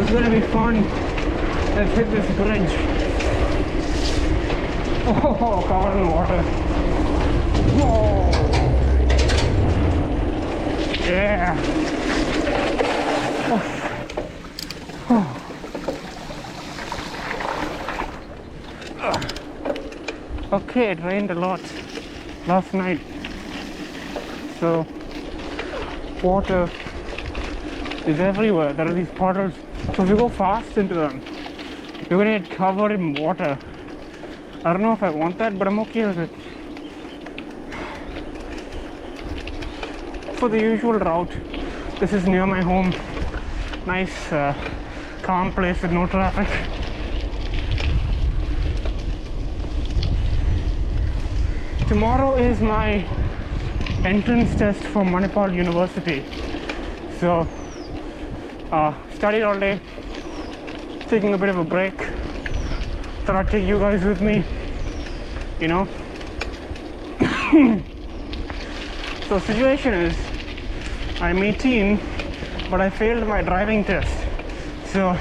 It's gonna be fun. Let's hit this bridge. Oh, covered in water. Whoa. Yeah. Oh. Okay, it rained a lot last night, so water is everywhere. There are these puddles, so if you go fast into them, you're gonna get covered in water. I don't know if I want that, but I'm okay with it. For the usual route, this is near my home. Nice, calm place with no traffic. Tomorrow is my entrance test for Manipal University. So, studied all day, taking a bit of a break. Thought I'd take you guys with me, you know. So, situation is, I'm 18, but I failed my driving test. So,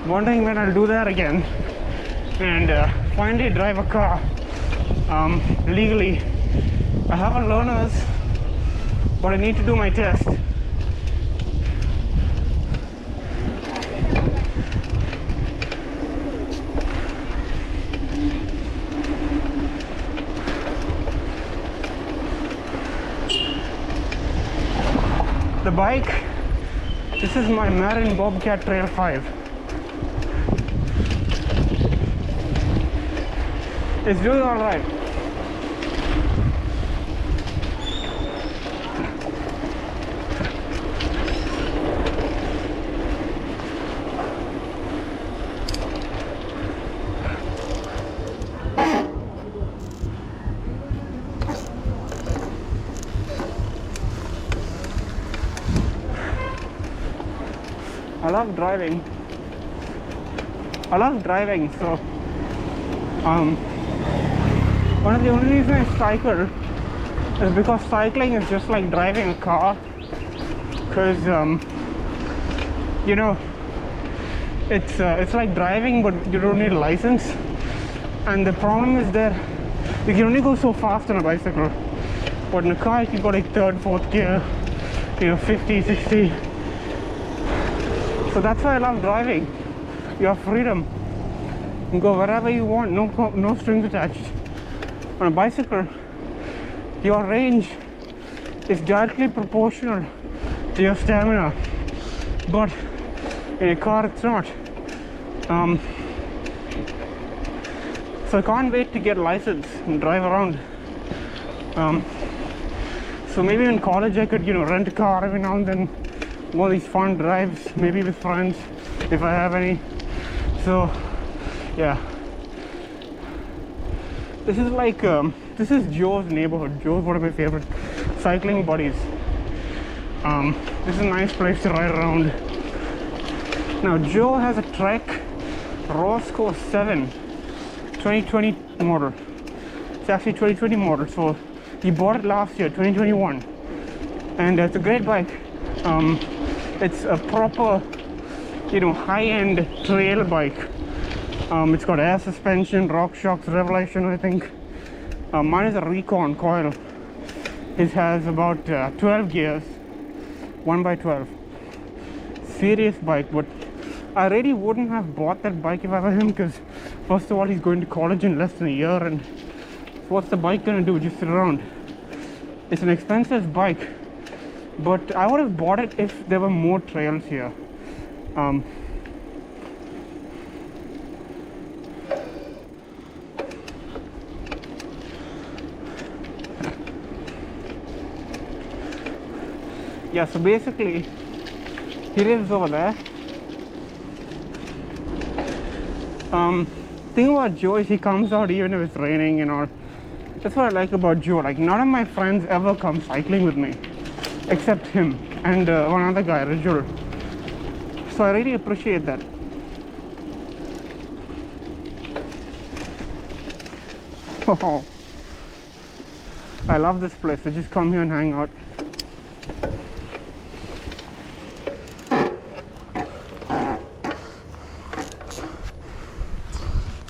wondering when I'll do that again and finally drive a car. Legally. I have a learner's, but I need to do my test. The bike, this is my Marin Bobcat Trail 5. It's doing alright. I love driving, so one of the only reasons I cycle is because cycling is just like driving a car, because you know, it's like driving, but you don't need a license. And the problem is that you can only go so fast on a bicycle, but in a car you can go like third, fourth gear, you know, 50, 60. So that's why I love driving. You have freedom. You can go wherever you want, no strings attached. On a bicycle, your range is directly proportional to your stamina, but in a car it's not. So I can't wait to get a license and drive around. So maybe in college I could, you know, rent a car every now and then. Go on these fun drives, maybe with friends, if I have any. So, yeah. This is like, this is Joe's neighborhood. Joe's one of my favorite cycling buddies. This is a nice place to ride around. Now, Joe has a Trek Roscoe 7 2020 model. It's actually 2020 model, so he bought it last year, 2021. And it's a great bike. It's a proper, you know, high-end trail bike. It's got air suspension, rock shocks, Revelation, I think. Mine is a Recon coil. It has about 12 gears, 1x12. Serious bike, but I really wouldn't have bought that bike if I were him, because first of all, he's going to college in less than a year, and what's the bike gonna do? Just sit around. It's an expensive bike. But I would have bought it if there were more trails here. Yeah, so basically, he lives over there. Thing about Joe is he comes out even if it's raining and all. That's what I like about Joe. Like, none of my friends ever come cycling with me, except him and one other guy, Rajul. So I really appreciate that. Oh, I love this place. I just come here and hang out.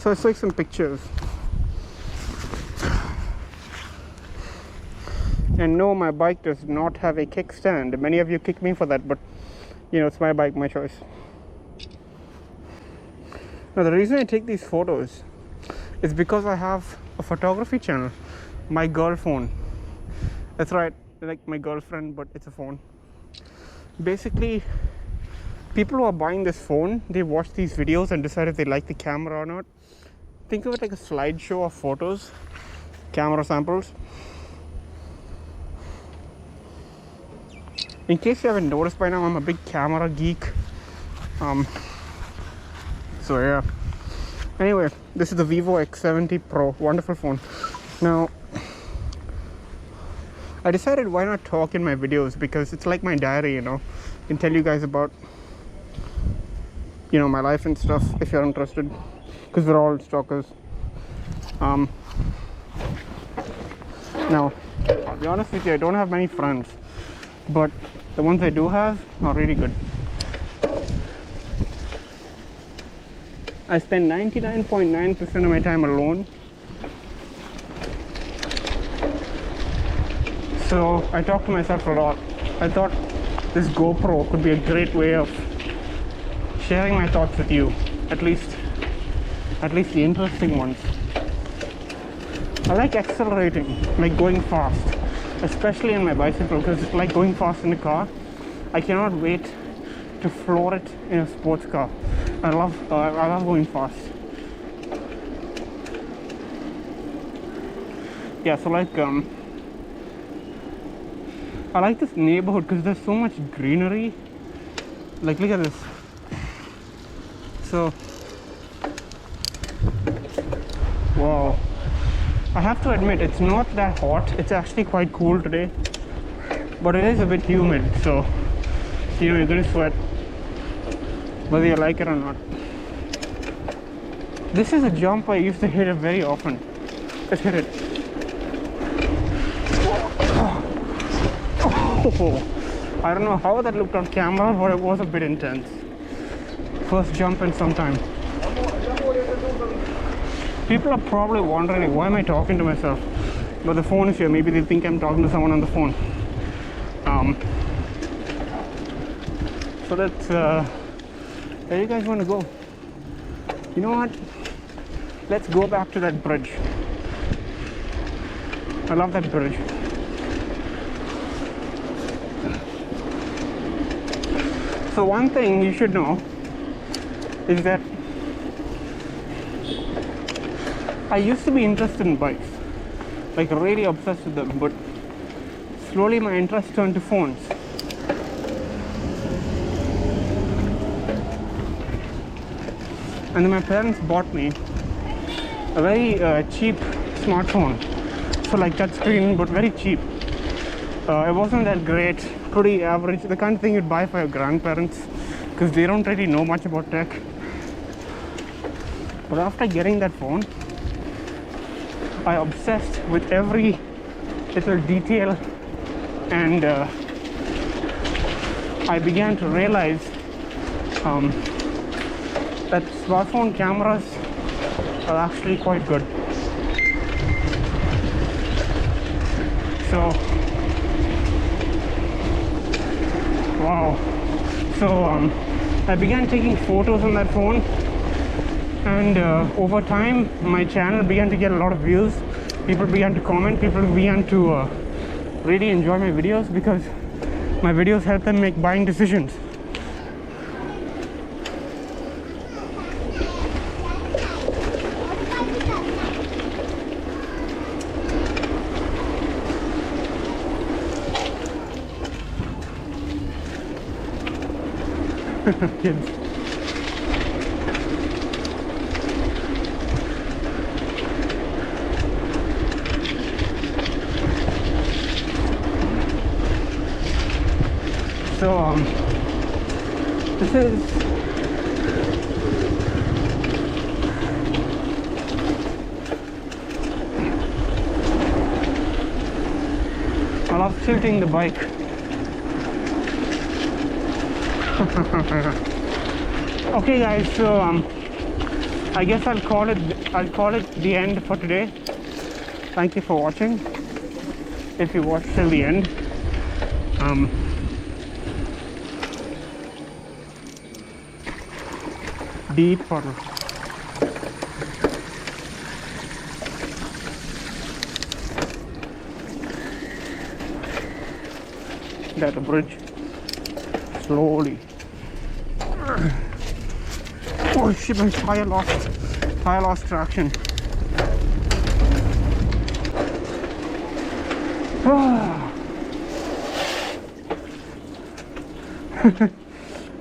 So let's take some pictures. And no, my bike does not have a kickstand. Many of you kick me for that, but you know, it's my bike, my choice. Now the reason I take these photos is because I have a photography channel, my girl phone. That's right, like my girlfriend, but it's a phone. Basically, people who are buying this phone, they watch these videos and decide if they like the camera or not. Think of it like a slideshow of photos, camera samples. In case you haven't noticed by now, I'm a big camera geek. So yeah. Anyway, this is the Vivo X70 Pro, wonderful phone. Now, I decided why not talk in my videos, because it's like my diary, you know. I can tell you guys about, you know, my life and stuff if you're interested, because we're all stalkers. Now, I'll be honest with you, I don't have many friends, but the ones I do have are really good. I spend 99.9% of my time alone. So I talk to myself a lot. I thought this GoPro could be a great way of sharing my thoughts with you, at least the interesting ones. I like accelerating, like going fast, especially in my bicycle, because it's like going fast in a car. I cannot wait to floor it in a sports car. I love going fast. Yeah, so like I like this neighborhood because there's so much greenery. Like, look at this. So, wow. I have to admit, it's not that hot. It's actually quite cool today, but it is a bit humid. So, you know, you're gonna sweat, whether you like it or not. This is a jump I used to hit it very often. Let's hit it. Oh, I don't know how that looked on camera, but it was a bit intense. First jump in some time. People are probably wondering, why am I talking to myself? But the phone is here. Maybe they think I'm talking to someone on the phone. So let's where you guys want to go? You know what? Let's go back to that bridge. I love that bridge. So one thing you should know is that I used to be interested in bikes, like really obsessed with them, but slowly my interest turned to phones. And then my parents bought me a very cheap smartphone. So like touch screen, but very cheap. It wasn't that great, pretty average, the kind of thing you'd buy for your grandparents, because they don't really know much about tech. But after getting that phone, I obsessed with every little detail, and I began to realize that smartphone cameras are actually quite good. So, wow. So I began taking photos on that phone, and over time my channel began to get a lot of views. People began to comment, people began to really enjoy my videos, because my videos help them make buying decisions. Kids. So this is I love tilting the bike. Okay guys, so I guess I'll call it the end for today. Thank you for watching. If you watched till the end. Deep puddle. That bridge. Slowly. Oh shit, my tire lost traction.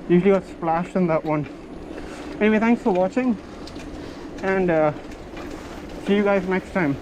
Usually got splashed in that one. Anyway, thanks for watching, and see you guys next time.